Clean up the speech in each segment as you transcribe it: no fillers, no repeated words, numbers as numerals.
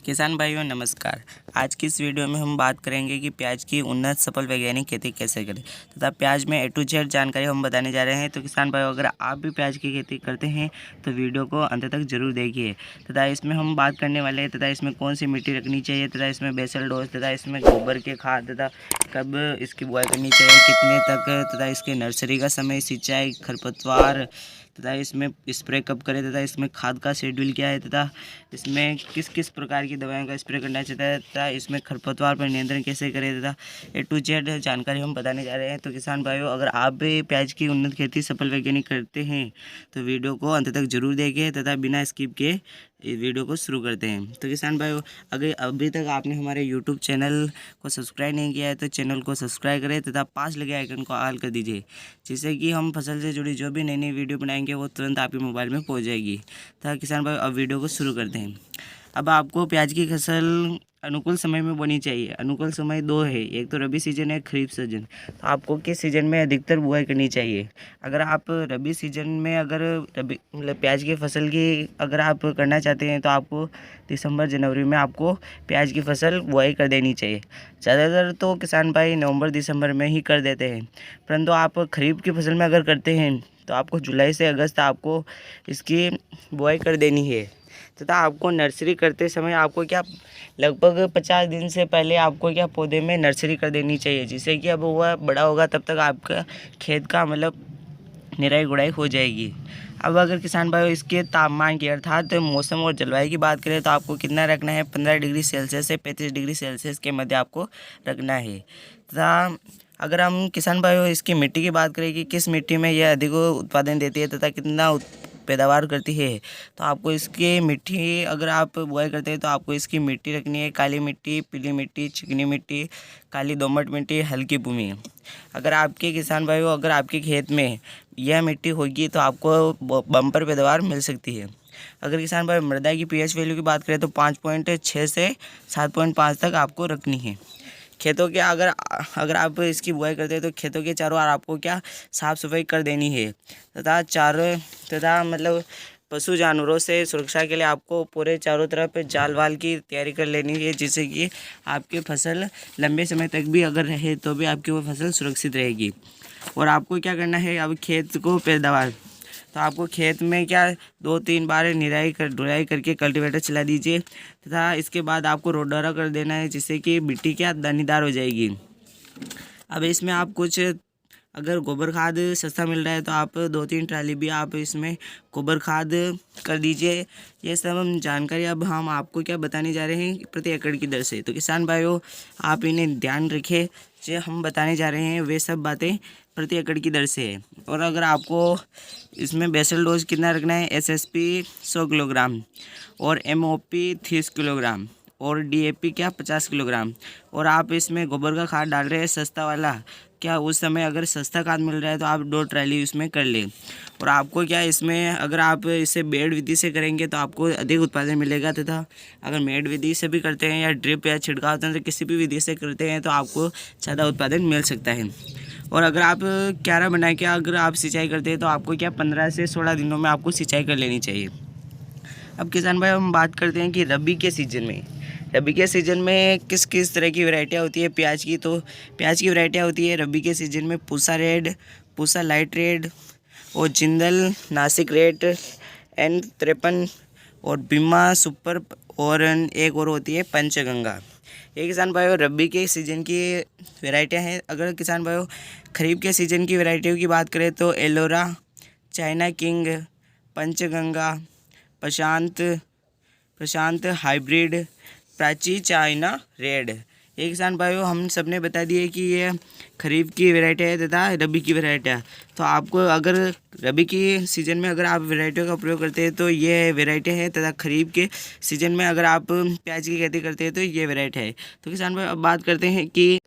किसान भाइयों नमस्कार। आज की इस वीडियो में हम बात करेंगे कि प्याज की उन्नत सफल वैज्ञानिक खेती कैसे करें तथा प्याज में A to Z जानकारी हम बताने जा रहे हैं। तो किसान भाइयों अगर आप भी प्याज की खेती करते हैं तो वीडियो को अंत तक जरूर देखिए तथा इसमें हम बात करने वाले हैं तथा इसमें कौन सी मिट्टी रखनी चाहिए तथा इसमें बेसल डोज तथा इसमें गोबर के खाद तथा कब इसकी बुआई करनी चाहिए, कितने तक तथा इसके नर्सरी का समय, सिंचाई, खरपतवार तथा इसमें स्प्रे कब करें तथा इसमें खाद का शेड्यूल क्या है तथा इसमें किस किस प्रकार की दवाओं का स्प्रे करना चाहिए तथा इसमें खरपतवार पर नियंत्रण कैसे करें तथा A to Z जानकारी हम बताने जा रहे हैं। तो किसान भाइयों अगर आप भी प्याज की उन्नत खेती सफल वैज्ञानिक करते हैं तो वीडियो को अंत तक जरूर देखें तथा बिना स्किप के इस वीडियो को शुरू करते हैं। तो किसान भाइयों अगर अभी तक आपने हमारे यूट्यूब चैनल को सब्सक्राइब नहीं किया है तो चैनल को सब्सक्राइब करें तथा पास लगे आइकन को ऑल कर दीजिए, जिससे कि हम फसल से जुड़ी जो भी नई नई वीडियो बनाएंगे वो तुरंत आपके मोबाइल में पहुंच जाएगी। तो किसान भाई अब वीडियो को शुरू करते हैं। अब आपको प्याज की फसल अनुकूल समय में बोनी चाहिए। अनुकूल समय दो है, एक तो रबी सीजन है, खरीफ सीजन। तो आपको किस सीजन में अधिकतर बुआई करनी चाहिए? अगर आप रबी सीजन में अगर रबी मतलब प्याज की फसल की अगर आप करना चाहते हैं तो आपको दिसंबर जनवरी में आपको प्याज की फसल बुआई कर देनी चाहिए। ज़्यादातर तो किसान भाई नवंबर दिसंबर में ही कर देते हैं, परंतु आप खरीफ की फसल में अगर करते हैं तो आपको जुलाई से अगस्त आपको इसकी बुआई कर देनी है तथा आपको नर्सरी करते समय आपको क्या लगभग 50 दिन से पहले आपको क्या पौधे में नर्सरी कर देनी चाहिए, जिससे कि अब वह बड़ा होगा तब तक आपका खेत का मतलब निराई गुड़ाई हो जाएगी। अब अगर किसान भाई इसके तापमान की अर्थात मौसम और जलवायु की बात करें तो आपको कितना रखना है, 15 डिग्री सेल्सियस से 35 डिग्री सेल्सियस के मध्य आपको रखना है। तथा अगर हम किसान भाइयों इसकी मिट्टी की बात करें कि किस मिट्टी में यह अधिक उत्पादन देती है तथा कितना पैदावार करती है, तो आपको इसकी मिट्टी अगर आप बुआई करते हैं तो आपको इसकी मिट्टी रखनी है काली मिट्टी, पीली मिट्टी, चिकनी मिट्टी, काली दोमट मिट्टी, हल्की भूमि। अगर आपके किसान भाइयों अगर आपके खेत में यह मिट्टी होगी तो आपको बम्पर पैदावार मिल सकती है। अगर किसान भाई मृदा की pH वैल्यू की बात करें तो 5.6 से 7.5 तक आपको रखनी है। खेतों के अगर अगर आप इसकी बुआई करते हैं तो खेतों के चारों ओर आपको क्या साफ़ सफाई कर देनी है तथा मतलब पशु जानवरों से सुरक्षा के लिए आपको पूरे चारों तरफ जाल वाल की तैयारी कर लेनी है, जिससे कि आपकी फसल लंबे समय तक भी अगर रहे तो भी आपकी वो फसल सुरक्षित रहेगी। और आपको क्या करना है, अब खेत को पैदावार तो आपको खेत में क्या 2-3 बार ढुलाई करके कल्टीवेटर चला दीजिए तथा इसके बाद आपको रोडरा कर देना है, जिससे कि मिट्टी क्या दानेदार हो जाएगी। अब इसमें आप कुछ अगर गोबर खाद सस्ता मिल रहा है तो आप 2-3 ट्राली भी आप इसमें गोबर खाद कर दीजिए। ये सब हम जानकारी अब हम आपको क्या बताने जा रहे हैं प्रति एकड़ की दर से। तो किसान भाइयों आप इन्हें ध्यान रखें, जो हम बताने जा रहे हैं वे सब बातें प्रति एकड़ की दर से है। और अगर आपको इसमें बेसल डोज कितना रखना है, SSP 100 किलोग्राम और MOP 30 किलोग्राम और DAP क्या 50 किलोग्राम। और आप इसमें गोबर का खाद डाल रहे हैं सस्ता वाला, क्या उस समय अगर सस्ता खाद मिल रहा है तो आप 2 ट्राली उसमें कर लें। और आपको क्या इसमें अगर आप इसे बेड विधि से करेंगे तो आपको अधिक उत्पादन मिलेगा तथा अगर मेड विधि से भी करते हैं या ड्रिप या छिड़काव तंत्र किसी भी विधि से करते हैं तो आपको ज़्यादा उत्पादन मिल सकता है। और अगर आप क्यारा बना के अगर आप सिंचाई करते हैं तो आपको क्या 15 से 16 दिनों में आपको सिंचाई कर लेनी चाहिए। अब किसान भाई हम बात करते हैं कि रबी के सीज़न में किस किस तरह की वैरायटियाँ होती है प्याज की। तो प्याज की वैरायटियाँ होती है रबी के सीज़न में Pusa red, Pusa light red और जिंदल, नासिक रेड, N53 और बीमा सुपर और एक और होती है पंचगंगा। ये किसान भाइयों रबी के सीज़न की वैरायटियाँ हैं। अगर किसान भाइयों खरीफ के सीज़न की वैरायटियों की बात करें तो एलोरा, चाइना किंग, पंचगंगा, प्रशांत हाइब्रिड, प्राची, चाइना रेड। ये किसान भाइयों हम सब ने बता दिए कि ये खरीफ की वैरायटी है तथा रबी की वैरायटी है। तो आपको अगर रबी की सीज़न में अगर आप वैरायटियों का प्रयोग करते हैं तो ये वैरायटी है तथा खरीफ के सीज़न में अगर आप प्याज की खेती करते हैं तो ये वैरायटी है। तो किसान भाई अब बात करते हैं कि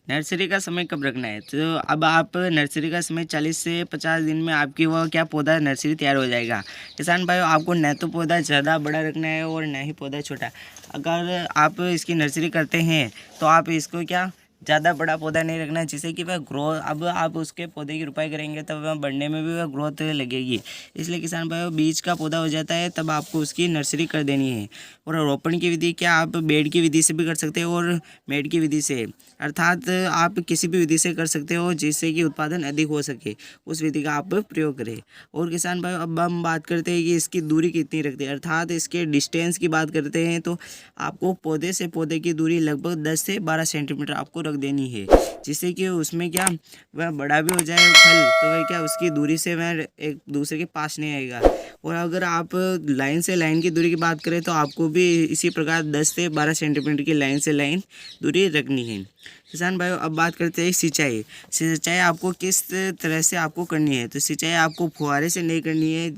नर्सरी का समय कब रखना है। तो अब आप नर्सरी का समय 40 से 50 दिन में आपकी वो क्या पौधा नर्सरी तैयार हो जाएगा। किसान भाइयों आपको न तो पौधा ज़्यादा बड़ा रखना है और न ही पौधा छोटा। अगर आप इसकी नर्सरी करते हैं तो आप इसको क्या ज़्यादा बड़ा पौधा नहीं रखना है, जिससे कि वह ग्रोथ, अब आप उसके पौधे की रुपाई करेंगे तब वह बढ़ने में भी वह ग्रोथ लगेगी। इसलिए किसान भाइयों, बीज का पौधा हो जाता है तब आपको उसकी नर्सरी कर देनी है। और रोपण की विधि क्या, आप बेड की विधि से भी कर सकते हो और मेड की विधि से, अर्थात आप किसी भी विधि से कर सकते हो जिससे कि उत्पादन अधिक हो सके, उस विधि का आप प्रयोग करें। और किसान भाई, अब हम बात करते हैं कि इसकी दूरी कितनी रखते हैं, अर्थात इसके डिस्टेंस की बात करते हैं तो आपको पौधे से पौधे की दूरी लगभग 10 से 12 सेंटीमीटर आपको रख देनी है, जिससे कि उसमें क्या वह बड़ा भी हो जाए फल तो वह क्या उसकी दूरी से वह एक दूसरे के पास नहीं आएगा। और अगर आप लाइन से लाइन की दूरी की बात करें तो आपको भी इसी प्रकार 10 से 12 सेंटीमीटर की लाइन से लाइन दूरी रखनी है। किसान भाइयों, अब बात करते हैं सिंचाई। सिंचाई आपको किस तरह से आपको करनी है, तो सिंचाई आपको फुहारे से नहीं करनी है,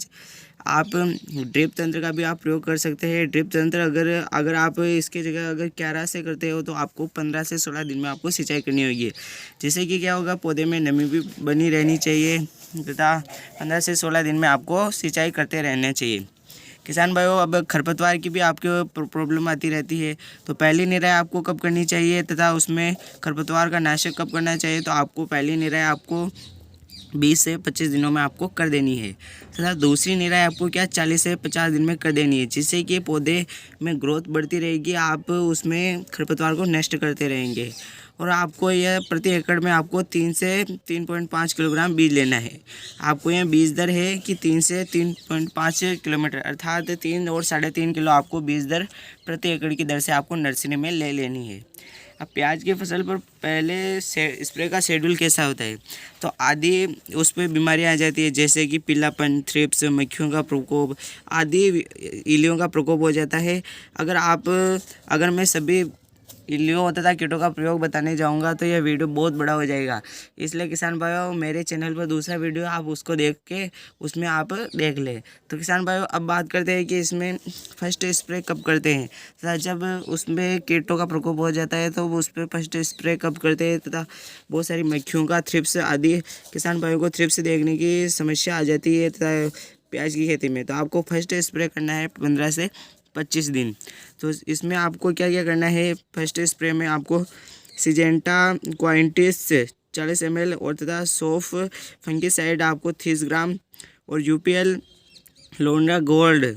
आप ड्रिप तंत्र का भी आप प्रयोग कर सकते हैं। ड्रिप तंत्र अगर आप इसके जगह अगर क्यारा से करते हो तो आपको 15 से 16 दिन में आपको सिंचाई करनी होगी, जिससे कि क्या होगा, पौधे में नमी भी बनी रहनी चाहिए तथा 15 से 16 दिन में आपको सिंचाई करते रहना चाहिए। किसान भाइयों, अब खरपतवार की भी आपको प्रॉब्लम आती रहती है, तो पहली निराई आपको कब करनी चाहिए तथा उसमें खरपतवार का नाशक कब करना चाहिए, तो आपको पहली निराई आपको 20 से 25 दिनों में आपको कर देनी है तथा दूसरी निराई आपको क्या 40 से 50 दिन में कर देनी है, जिससे कि पौधे में ग्रोथ बढ़ती रहेगी, आप उसमें खरपतवार को नष्ट करते रहेंगे। और आपको यह प्रति एकड़ में आपको 3 से 3.5 किलोग्राम बीज लेना है। आपको यह बीज दर है कि 3 से 3.5 किलोमीटर अर्थात 3 और 3.5 किलो आपको बीज दर प्रति एकड़ की दर से आपको नर्सरी में ले लेनी है। अब प्याज की फसल पर पहले स्प्रे का शेड्यूल कैसा होता है, तो आदि उस पर बीमारियाँ आ जाती है, जैसे कि पीलापन, थ्रिप्स, मक्खियों का प्रकोप आदि इल्लियों का प्रकोप हो जाता है। अगर मैं सभी इल्लियों तथा कीटों का प्रयोग बताने जाऊंगा तो यह वीडियो बहुत बड़ा हो जाएगा। इसलिए किसान भाइयों, मेरे चैनल पर दूसरा वीडियो आप उसको देख के उसमें आप देख ले। तो किसान भाइयों, अब बात करते हैं कि इसमें फर्स्ट स्प्रे कब करते हैं तथा जब उसमें कीटों का प्रकोप हो जाता है तो वो उस पर फर्स्ट स्प्रे कब करते हैं तथा बहुत सारी मक्खियों का, थ्रिप्स आदि किसान भाइयों को थ्रिप्स देखने की समस्या आ जाती है तथा प्याज की खेती में, तो आपको फर्स्ट स्प्रे करना है 15 से 25 दिन। तो इसमें आपको क्या क्या करना है, फर्स्ट स्प्रे में आपको सिजेंटा क्वाइंटिस 40 ml और तथा सोफ फंगिसाइड आपको 30 ग्राम और यूपीएल लोंडा गोल्ड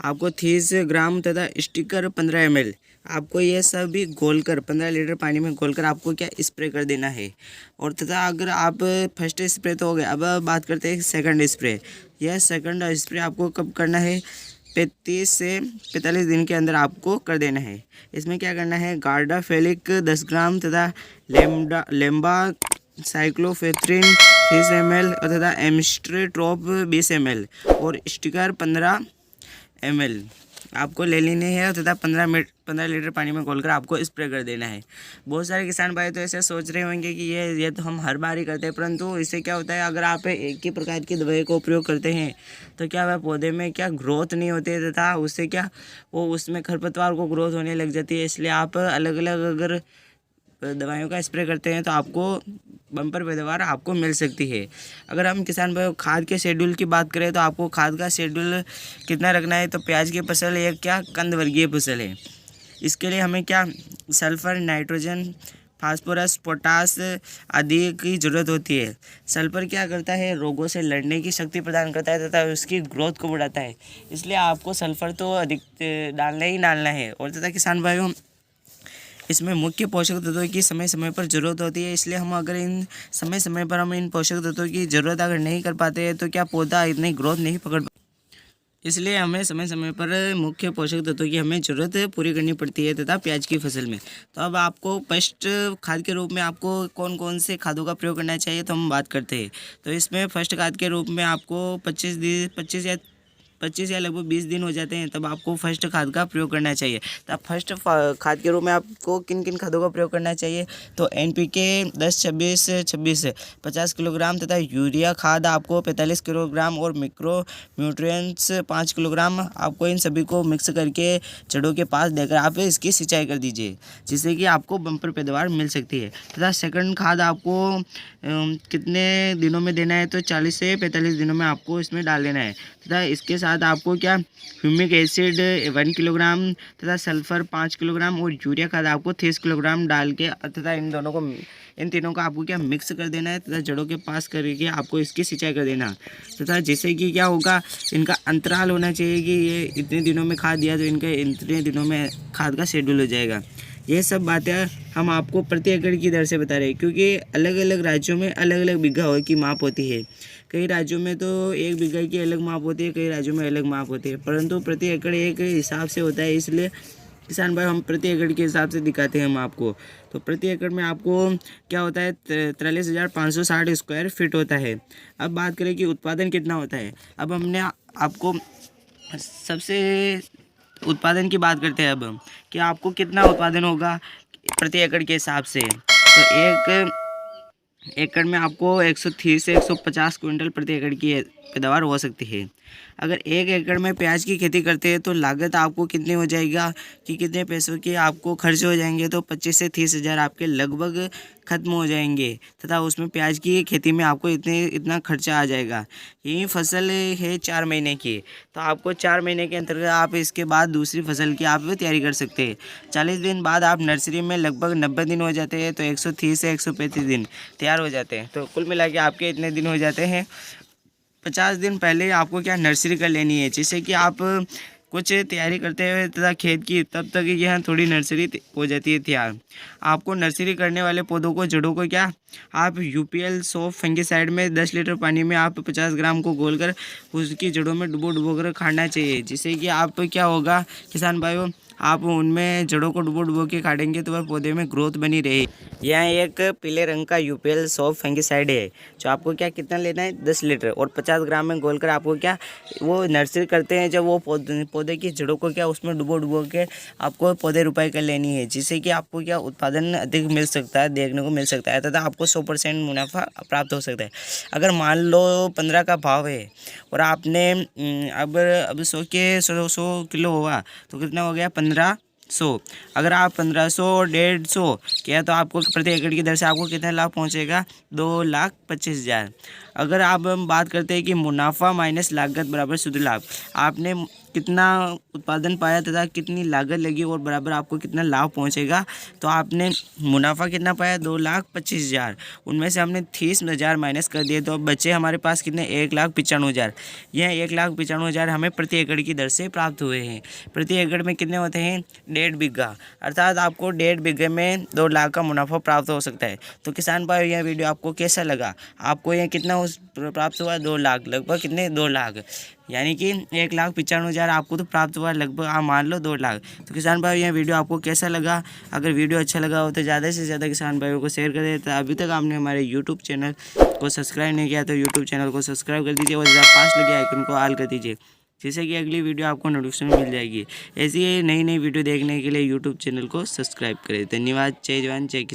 आपको 30 ग्राम तथा स्टिकर 15 ml आपको यह सभी घोलकर 15 लीटर पानी में घोलकर आपको क्या स्प्रे कर देना है। और तथा अगर आप फर्स्ट स्प्रे तो हो गया, अब बात करते हैं सेकंड स्प्रे। यह सेकंड स्प्रे आपको कब करना है, 35 से 45 दिन के अंदर आपको कर देना है। इसमें क्या करना है, गार्डाफेलिक 10 ग्राम तथा लेम्बा साइक्लोफेथ्रिन 30 ml तथा एम्स्ट्रेट्रोप 20 ml और स्टिकर 15 ml आपको ले लेने हैं तथा 15 लीटर पानी में घोलकर आपको स्प्रे कर देना है। बहुत सारे किसान भाई तो ऐसे सोच रहे होंगे कि ये तो हम हर बार ही करते हैं, परंतु इससे क्या होता है, अगर आप एक ही प्रकार की दवाई का उपयोग करते हैं तो क्या वह पौधे में क्या ग्रोथ नहीं होती है तथा उससे क्या वो उसमें खरपतवार को ग्रोथ होने लग जाती है। इसलिए आप अलग अलग अगर दवाइयों का स्प्रे करते हैं तो आपको बम्पर पैदावार आपको मिल सकती है। अगर हम किसान भाई खाद के शेड्यूल की बात करें तो आपको खाद का शेड्यूल कितना रखना है, तो प्याज की फसल एक क्या कंद वर्गीय फसल है, इसके लिए हमें क्या सल्फर, नाइट्रोजन, फास्फोरस, पोटास आदि की ज़रूरत होती है। सल्फर क्या करता है, रोगों से लड़ने की शक्ति प्रदान करता है तथा उसकी ग्रोथ को बढ़ाता है, इसलिए आपको सल्फर तो अधिक डालना ही डालना है। और तथा किसान भाइयों, इसमें मुख्य पोषक तत्वों की समय समय पर ज़रूरत होती है, इसलिए हम अगर इन समय समय पर हम इन पोषक तत्वों की ज़रूरत अगर नहीं कर पाते हैं तो क्या पौधा इतनी ग्रोथ नहीं पकड़ पाता, इसलिए हमें समय समय पर मुख्य पोषक तत्वों की हमें ज़रूरत पूरी करनी पड़ती है तथा प्याज की फसल में। तो अब आपको फर्स्ट खाद के रूप में आपको कौन कौन से खादों का प्रयोग करना चाहिए तो हम बात करते हैं। तो इसमें फर्स्ट खाद के रूप में आपको 25 या लगभग 20 दिन हो जाते हैं तब आपको फर्स्ट खाद का प्रयोग करना चाहिए। तो आप फर्स्ट खाद के रूप में आपको किन किन खादों का प्रयोग करना चाहिए, तो NPK 10-26-26 50 किलोग्राम तथा यूरिया खाद आपको 45 किलोग्राम और मिक्रो न्यूट्रिएंट्स 5 किलोग्राम आपको इन सभी को मिक्स करके जड़ों के पास देकर आप इसकी सिंचाई कर दीजिए, जिससे कि आपको बम्पर पैदावार मिल सकती है। तथा सेकंड खाद आपको कितने दिनों में देना है, तो 40 से 45 दिनों में आपको इसमें डाल देना है। तथा इसके साथ साथ आपको क्या ह्यूमिक एसिड 1 किलोग्राम तथा सल्फर 5 किलोग्राम और यूरिया खाद आपको 30 किलोग्राम डाल के तथा इन तीनों को आपको क्या मिक्स कर देना है तथा जड़ों के पास करके आपको इसकी सिंचाई कर देना तथा जिससे कि क्या होगा, इनका अंतराल होना चाहिए कि ये इतने दिनों में खाद दिया तो इनके इतने दिनों में खाद का शेड्यूल हो जाएगा। ये सब बातें हम आपको प्रति एकड़ की दर से बता रहे हैं, क्योंकि अलग अलग राज्यों में अलग अलग बीघा की माप होती है। कई राज्यों में तो 1 बीघा की अलग माप होती है, कई राज्यों में अलग माप होती है, परंतु प्रति एकड़ एक हिसाब से होता है। इसलिए किसान भाई हम प्रति एकड़ के हिसाब से दिखाते हैं हम आपको। तो प्रति एकड़ में आपको क्या होता है 43,560 स्क्वायर फीट होता है। अब बात करें कि उत्पादन कितना होता है। अब हमने आपको सबसे उत्पादन की बात करते हैं अब हम कि आपको कितना उत्पादन होगा प्रति एकड़ के हिसाब से। तो एक एकड़ में आपको 130 से 150 क्विंटल प्रति एकड़ की पैदावार हो सकती है। अगर 1 एकड़ में प्याज की खेती करते हैं तो लागत आपको कितनी हो जाएगा कि कितने पैसों के आपको खर्च हो जाएंगे, तो 25 से 30 हज़ार आपके लगभग ख़त्म हो जाएंगे तथा उसमें प्याज की खेती में आपको इतना खर्चा आ जाएगा। यही फसल है 4 महीने की, तो आपको 4 महीने के अंतर्गत आप इसके बाद दूसरी फसल की आप तैयारी कर सकते हैं। 40 दिन बाद आप नर्सरी में लगभग 90 दिन हो जाते हैं, तो 130 से 135 दिन तैयार हो जाते हैं। तो कुल मिला के आपके इतने दिन हो जाते हैं। 50 दिन पहले आपको क्या नर्सरी कर लेनी है, जिससे कि आप कुछ तैयारी करते हुए तथा खेत की तब तक यहाँ थोड़ी नर्सरी हो जाती है तैयार। आपको नर्सरी करने वाले पौधों को जड़ों को क्या आप UPL सोप फंगिसाइड में 10 लीटर पानी में आप 50 ग्राम को घोलकर उसकी जड़ों में डुबो कर खाना चाहिए, जिससे कि आप क्या होगा किसान भाइयों, आप उनमें जड़ों को डुबो के काटेंगे तो वह पौधे में ग्रोथ बनी रहे। यह एक पीले रंग का UPL सोप फंगिसाइड है, जो आपको क्या कितना लेना है 10 लीटर और 50 ग्राम में घोलकर आपको क्या वो नर्सरी करते हैं जब वो पौधे की जड़ों को क्या उसमें डुबो के आपको पौधे रुपाई कर लेनी है, जिससे कि आपको क्या उत्पादन अधिक मिल सकता है, देखने को मिल सकता है तथा आपको 100% मुनाफा प्राप्त हो सकता है। अगर मान लो 15 का भाव है और आपने अब 100 किलो हुआ तो कितना हो गया 1500। अगर आप 1500 और 150 किया तो आपको प्रति एकड़ की दर से आपको कितना लाभ पहुंचेगा 2,25,000। अगर आप हम बात करते हैं कि मुनाफा माइनस लागत बराबर शुद्ध लाभ, आपने कितना उत्पादन पाया तथा कितनी लागत लगी और बराबर आपको कितना लाभ पहुंचेगा, तो आपने मुनाफा कितना पाया 2,25,000, उनमें से हमने 30,000 माइनस कर दिए तो बचे हमारे पास कितने 1,95,000। यह 1,95,000 हमें प्रति एकड़ की दर से प्राप्त हुए हैं। प्रति एकड़ में कितने होते हैं 1.5 बीघा, अर्थात आपको 1.5 बीघे में 2 लाख का मुनाफा प्राप्त हो सकता है। तो किसान भाई यह वीडियो आपको कैसा लगा, आपको यह कितना प्राप्त हुआ 2 लाख, लगभग कितने 2 लाख, यानी कि 1,95,000 आपको तो प्राप्त हुआ, लगभग आप मान लो 2 लाख। तो किसान भाई यह वीडियो आपको कैसा लगा, अगर वीडियो अच्छा लगा हो तो ज़्यादा से ज़्यादा किसान भाइयों को शेयर कर दें। तो अभी तक आपने हमारे YouTube चैनल को सब्सक्राइब नहीं किया तो YouTube चैनल को सब्सक्राइब कर दीजिए और पास लगे आइकन को ऑल कर दीजिए, जिससे कि अगली वीडियो आपको नोटिफिकेशन मिल जाएगी। ऐसी नई वीडियो देखने के लिए YouTube चैनल को सब्सक्राइब करें। धन्यवाद। जय जवान जय किसान।